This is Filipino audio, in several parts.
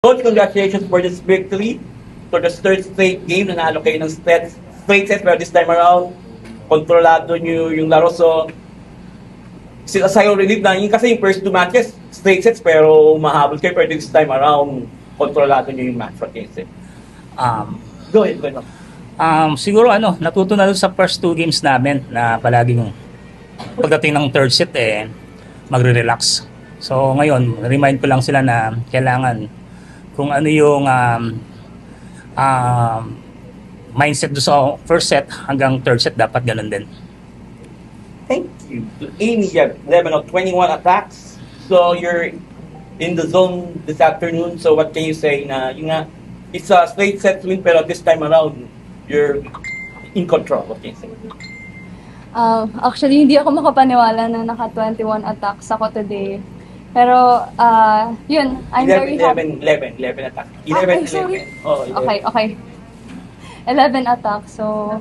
Coach, congratulations for this victory. For the third straight game, nanalo kayo ng straight sets, pero this time around, kontrolado nyo yung laro. So, sila sa'yo relief na yun kasi yung first two matches, straight sets, pero mahabol kayo. Pero this time around, kontrolado nyo yung match for Kese. Go ahead, go ahead. Siguro natuto na doon sa first two games namin na palaging pagdating ng third set magre-relax. So ngayon, remind ko lang sila na kailangan kung ano yung mindset doon sa first set hanggang third set dapat ganun din. Thank you. Amy, you have 11 of 21 attacks. So you're in the zone this afternoon. So what can you say na yun nga, it's a straight set win pero this time around, you're in control. What can you say? Actually, hindi ako makapaniwala na naka-21 attacks ako today. Pero, yun, I'm 11, very happy. 11 attacks. 11, sorry. 11. Oh, 11. Okay. 11 attacks. So,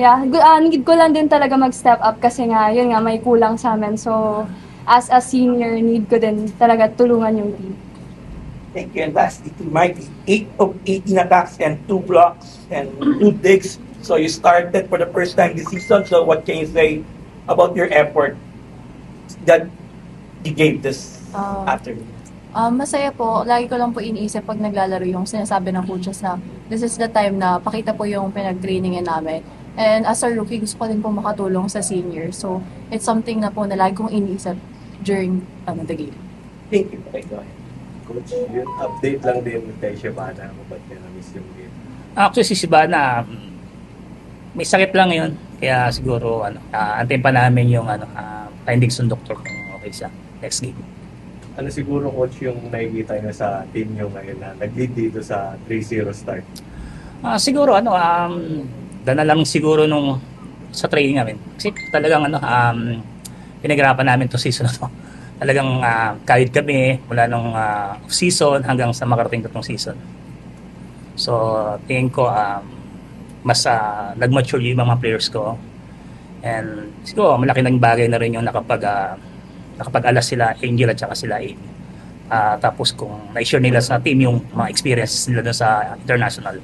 yeah, need ko lang din talaga mag-step up kasi nga, yun nga, may kulang sa amin. So, as a senior, need ko din talaga tulungan yung team. Thank you. And lastly, to Mikey, 8 of 18 attacks and 2 blocks and 2 digs. So you started for the first time this season. So what can you say about your effort that you gave this afternoon? Masaya po. Lagi ko lang po iniisip pag naglalaro yung sinasabi ng coaches na this is the time na pakita po yung pinag-trainingin namin. And as a rookie, gusto ko din po makatulong sa senior. So it's something na po na lagi kong iniisip during the game. Thank you. Okay, go ahead. Coach, yun, update lang din kay Shabana kung ba't niya na-miss yung game. Actually si Sibana may sakit lang yun. Kaya siguro antayin pa namin yung findings ng doktor kung okay sa next game. Ano siguro, Coach, yung nakikita niyo sa team niyo ngayon na nag-lead dito sa 3-0 start? Siguro dana lang siguro nung sa training namin. Kasi talagang pinaghirapan namin to season na to. Talagang kahit kami mula nung season hanggang sa makarating itong season. So tingin ko mas nag-mature yung mga players ko. And siguro malaki ng bagay na rin yung nakapag-alas sila Angel at saka sila Amy. Tapos kung na-share nila sa team yung mga experiences nila doon sa international.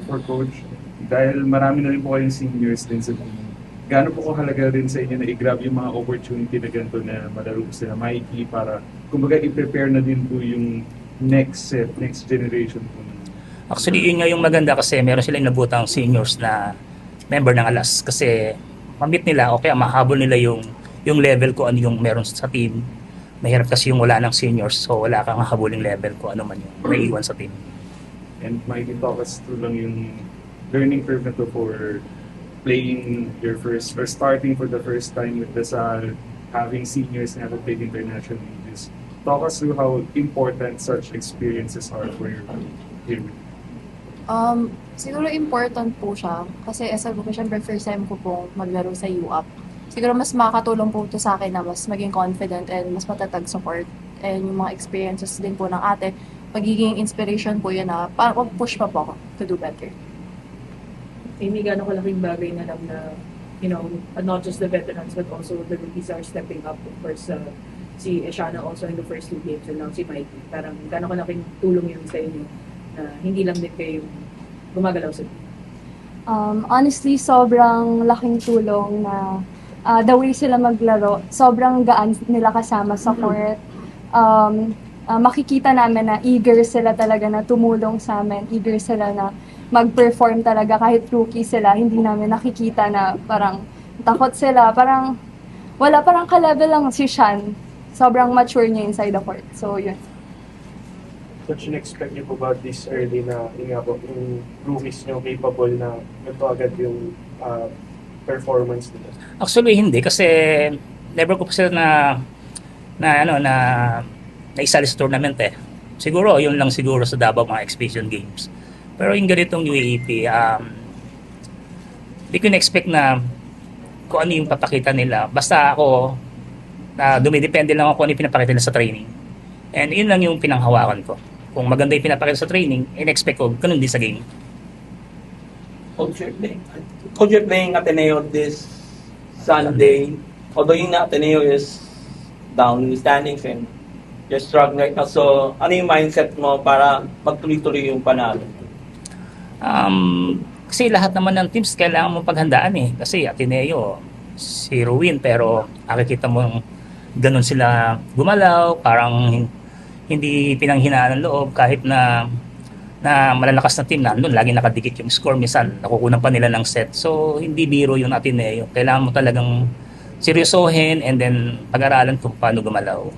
For Coach, dahil marami na rin po kayong seniors din sa team, gaano po kahalaga rin sa inyo na i-grab yung mga opportunity na ganito na malaro po sila Mikey para kumbaga i-prepare na din po yung next set, next generation po. Actually, yun nga yung maganda kasi meron silang nabutang seniors na member ng ALAS kasi mamit nila o kaya mahabol nila yung level ko ano yung meron sa team. Mahirap kasi yung wala ng seniors so wala kang habuling level ko ano man yung naiiwan sa team. And Mikey, talk us through lang yung learning curve na to for playing your first or starting for the first time with Dasal, having seniors na have played internationally. Just talk us through how important such experiences are for your team. Siguro important po siya kasi as a rookie, syempre first time ko po maglaro sa UAP. Siguro mas makakatulong po ito sa akin na mas maging confident and mas matatag support. And yung mga experiences din po ng ate, magiging inspiration po yan na parang push pa po ako to do better. Amy, gano'ng kalaking bagay na lang na, not just the veterans but also the rookies are stepping up. Of course, si Eshana also in the first 2 games and now si Mikey. Parang gano'ng kalaking tulong yun sa inyo na hindi lang din kayo gumagalaw sa team. Honestly, sobrang laking tulong na the way sila maglaro, sobrang gaan nila kasama sa court. Makikita namin na eager sila talaga na tumulong sa amin, eager sila na mag-perform talaga kahit rookie sila, hindi namin nakikita na parang takot sila, parang ka-level lang si Shan. Sobrang mature niya inside the court. So, yun. Coach, in-expect niyo po ba this early na yung rookies niyo capable na ito agad yung performance nila? Actually hindi kasi never ko pa sila na isali sa tournament Siguro yun lang siguro sa Davao mga exhibition games. Pero yung ganitong UAAP, hindi ko na-expect na kung ano yung papakita nila. Basta ako, dumidepende lang ako kung ano yung pinapakita nila sa training. And yun lang yung pinanghawakan ko. Kung maganda yung pinapakita sa training, in-expect ko, ganun din sa game. Coach, you're playing Ateneo this Sunday. Although yung Ateneo is down in the standings and you're struggling right now. So, ano yung mindset mo para magtuloy-tuloy yung panalo? Kasi lahat naman ng teams kailangan mo paghandaan eh. Kasi Ateneo, si Ruin, pero nakikita mo ganun sila gumalaw, parang hindi pinanghinaan ng loob kahit na malalakas na team nandun, lagi nakadikit yung score, minsan nakukunan pa nila ng set. So, hindi biro yung Ateneo. Kailangan mo talagang seryosohin and then pag-aralan kung paano gumalaw.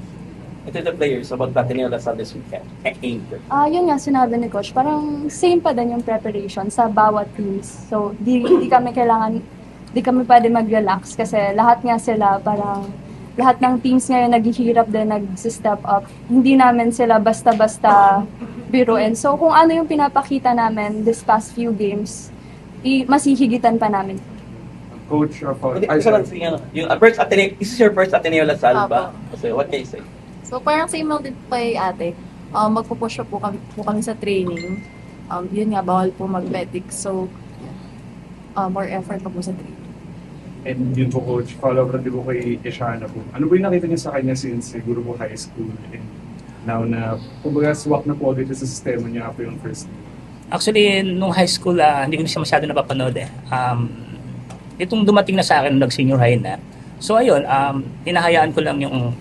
Ito the players about Ateneo Lasal this weekend. Anchor. Yun nga sinabi ni Coach, parang same pa din yung preparation sa bawat teams. So, di kami pwede mag-relax kasi lahat nga sila parang lahat ng teams ngayon naghihirap din, nag-step up. Hindi namin sila basta-basta biruin. So, kung ano yung pinapakita namin this past few games, masihigitan pa namin. Coach of Hindi, isa lang yung first Ateneo, this is your first Ateneo Lasal ba? So, what can you say? So, parang same lang din po kay ate. Magpupush po kami sa training. Yun nga, bawal po mag-medic. So, more effort pa po sa training. And yun po, Coach, follow-up din po kay Ishana po. Ano po yung nakita niya sa kanya since siguro po high school and now na, kumbaga, swak na po agad sa sistema niya after yung first year? Actually, nung high school, hindi ko na siya masyado napapanood eh. Itong dumating na sa akin nung nag-senior high na, so ayun, hinahayaan ko lang yung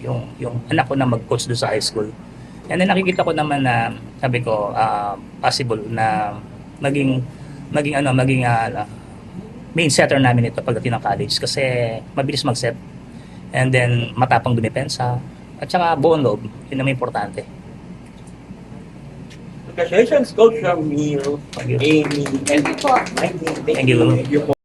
anak ko na mag-coach doon sa high school. And then nakikita ko naman na, sabi ko, possible na maging main setter namin ito pagdating ng college kasi mabilis mag-set and then matapang dumepensa at saka buong loob, yun ang importante. Congratulations, Coach Ramil, Thank you. Amy, and Thank you po. Thank you. Thank you. Thank you po.